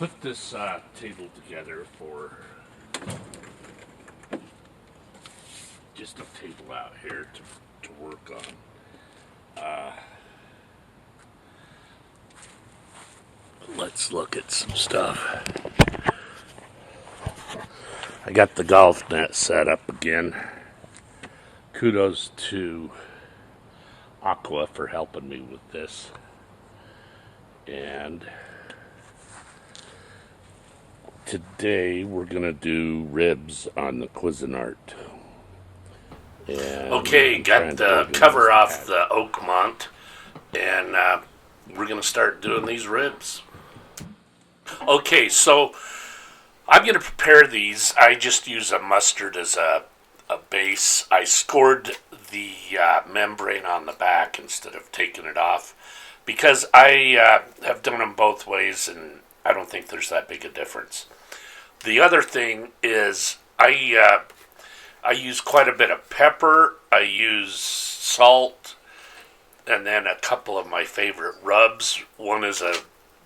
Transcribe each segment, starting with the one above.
put this table together for just a table out here to work on. Let's look at some stuff. I got the golf net set up again. Kudos to Aqua for helping me with this. And today we're going to do ribs on the Cuisinart. Okay, got the cover off the Oakmont, and we're going to start doing these ribs. Okay, so I'm going to prepare these. I just use a mustard as a base. I scored the membrane on the back instead of taking it off because I have done them both ways, and I don't think there's that big a difference. The other thing is I use quite a bit of pepper. I use salt, and then a couple of my favorite rubs. One is a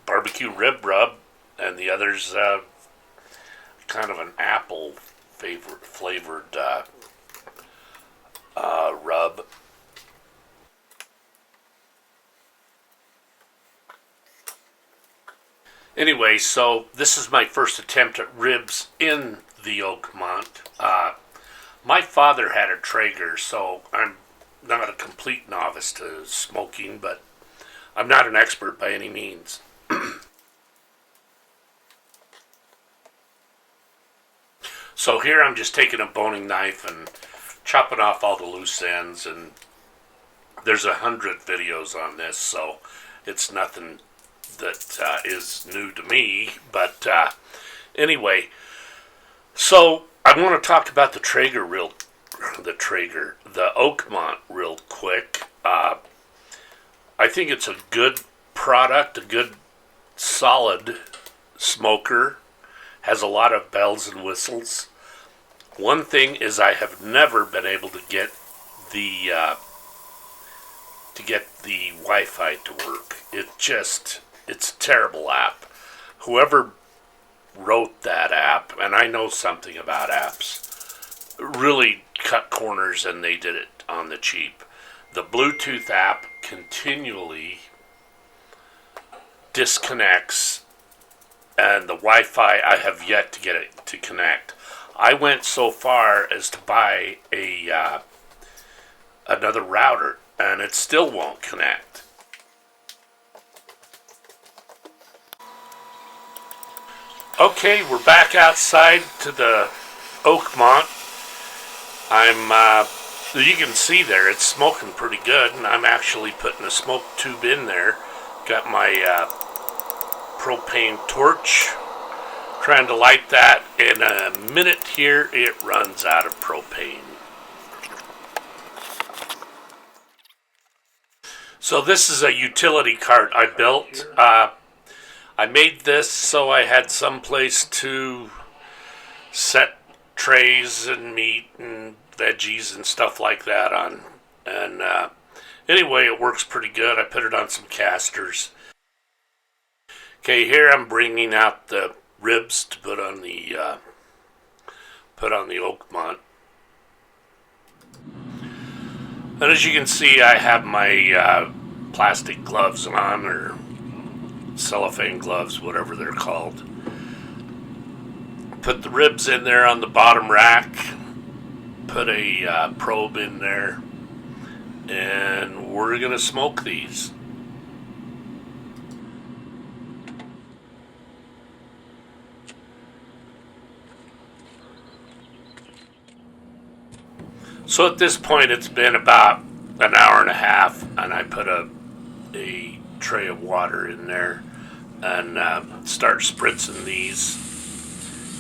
barbecue rib rub, and the other's kind of an apple flavored rub. Anyway, so this is my first attempt at ribs in the Oakmont. My father had a Traeger, so I'm not a complete novice to smoking, but I'm not an expert by any means. So here I'm just taking a boning knife and chopping off all the loose ends, and there's 100 videos on this, so it's nothing that is new to me. But anyway, so I want to talk about the Oakmont real quick. I think it's a good product, a good solid smoker. Has a lot of bells and whistles. One thing is I have never been able to get the Wi-Fi to work. It's a terrible app. Whoever wrote that app, and I know something about apps, really cut corners, and they did it on the cheap. The Bluetooth app continually disconnects, and the Wi-Fi, I have yet to get it to connect. I went so far as to buy another router, and it still won't connect. Okay, we're back outside to the Oakmont. You can see there, it's smoking pretty good, and I'm actually putting a smoke tube in there. Got my propane torch, trying to light that. In a minute here, it runs out of propane. So this is a utility cart I built. I made this so I had some place to set trays and meat and veggies and stuff like that on. And anyway, it works pretty good. I put it on some casters. Okay, here I'm bringing out the ribs to put on the Oakmont. And as you can see, I have my plastic gloves on, or cellophane gloves, whatever they're called. Put the ribs in there on the bottom rack. Put a probe in there, and we're gonna smoke these. So at this point, it's been about an hour and a half, and I put a tray of water in there and start spritzing these.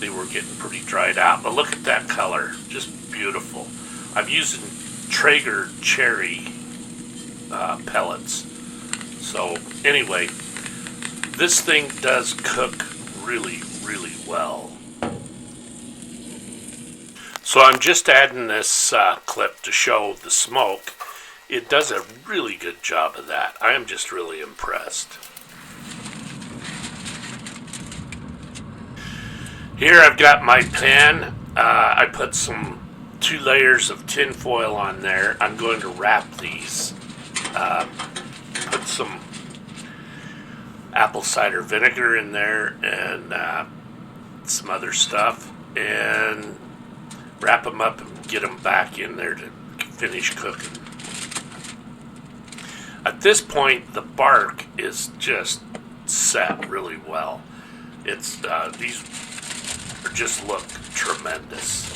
They were getting pretty dried out, but look at that color, just beautiful. I'm using Traeger cherry pellets. So anyway, this thing does cook really, really well. So I'm just adding this clip to show the smoke. It does a really good job of that. I am just really impressed. Here I've got my pan. I put some 2 layers of tin foil on there. I'm going to wrap these. Put some apple cider vinegar in there and some other stuff, and wrap them up and get them back in there to finish cooking. At this point, the bark is just set really well. It's these just look tremendous.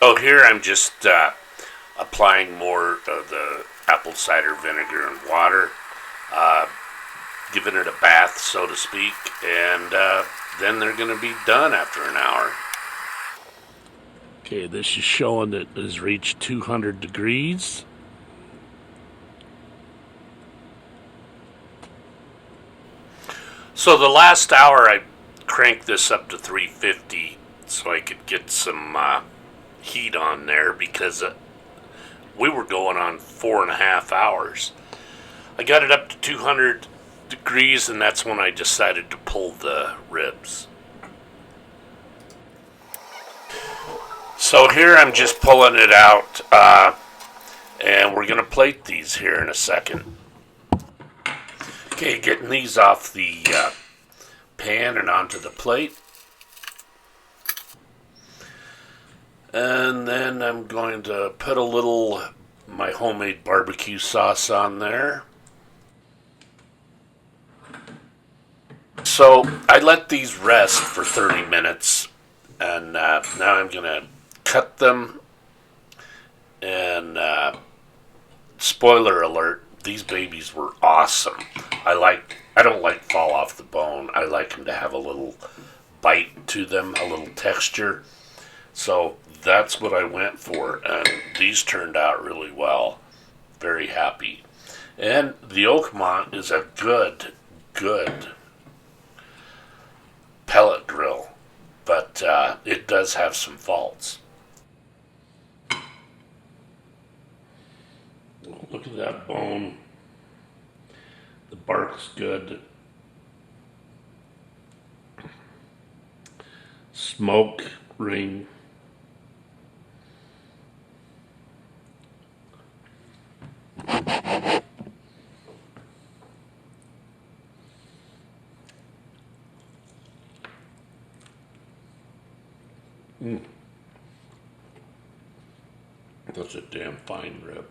Oh, here I'm just applying more of the apple cider vinegar and water, giving it a bath, so to speak, and then they're going to be done after an hour. Okay, this is showing that it has reached 200 degrees. So the last hour I cranked this up to 350 so I could get some heat on there, because we were going on 4.5 hours. I got it up to 200 degrees, and that's when I decided to pull the ribs. So here I'm just pulling it out, and we're going to plate these here in a second. Okay, getting these off the pan and onto the plate. And then I'm going to put a little my homemade barbecue sauce on there. So I let these rest for 30 minutes, and now I'm going to cut them. And spoiler alert, these babies were awesome. I don't like fall off the bone. I like them to have a little bite to them, a little texture. So that's what I went for, and these turned out really well. Very happy. And the Oakmont is a good pellet drill, but it does have some faults. Look at that bone. The bark's good. Smoke ring. That's a damn fine rib.